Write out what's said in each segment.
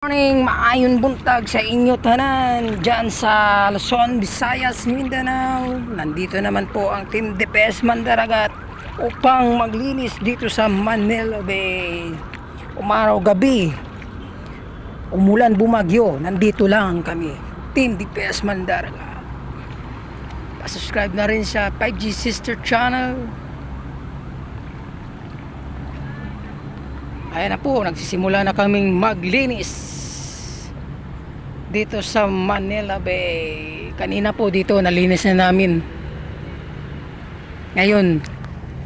Morning, maayon buntag sa inyo tanan dyan sa Luzon, Visayas, Mindanao. Nandito naman po ang Team DPS Mandaragat upang maglinis dito sa Manila Bay. Umaraw gabi, umulan bumagyo, nandito lang kami, Team DPS Mandaragat. Pa-subscribe na rin sa 5G Sister Channel. Ayan na po, nagsisimula na kaming maglinis dito sa Manila Bay. Kanina po dito nalinis na namin. Ngayon,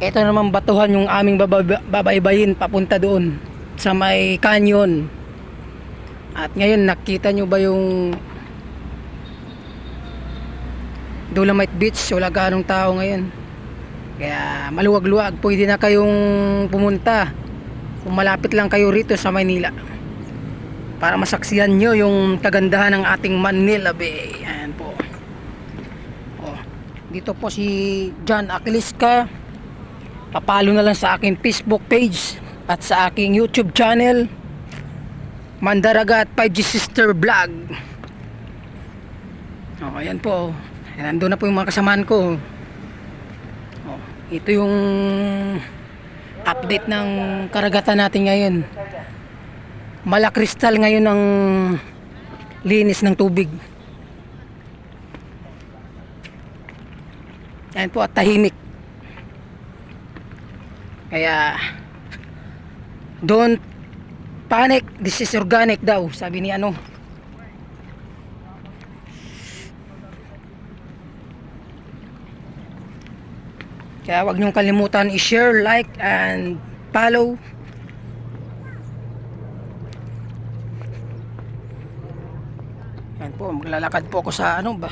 ito naman batuhan yung aming babaybayin papunta doon sa may canyon. At ngayon nakita nyo ba yung Dolomite Beach? Wala ganong tao ngayon, kaya maluwag-luwag, pwede na kayong pumunta kung malapit lang kayo rito sa Manila para masaksihan nyo yung kagandahan ng ating Manila Bay. Ayan po. Dito po si John Aquilesca. Papalo na lang sa aking Facebook page at sa aking YouTube channel, Mandaragat 5G Sister Vlog. Ayan po. Nandun na po yung mga kasamaan ko. Ito yung update ng karagatan natin ngayon. Malakristal ngayon ang linis ng tubig. Ayan po, at tahimik. Kaya don't panic, this is organic daw, sabi ni ano. Kaya wag niyong kalimutan i-share, like, and follow. Yan po, maglalakad po ako sa ano ba.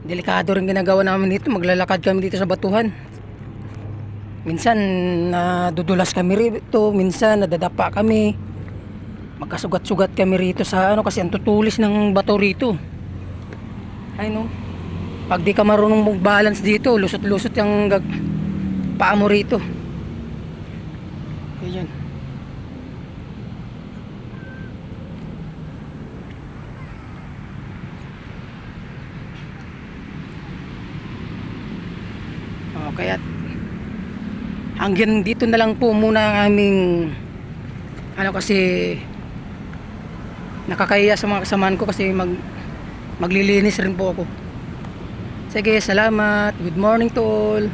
Delikado rin ginagawa namin dito. Maglalakad kami dito sa batuhan. Minsan nadudulas kami rito, minsan nadadapa kami. Magkasugat-sugat kami rito sa ano kasi ang tutulis ng bato rito. Ay no. Pag di ka marunong mag-balance dito, lusot-lusot yung paa mo rito. Ayan. Kaya hanggang dito na lang po muna ang aming ano, kasi nakakahiya sa mga kasamaan ko kasi maglilinis rin po ako. Sige, salamat. Good morning to all.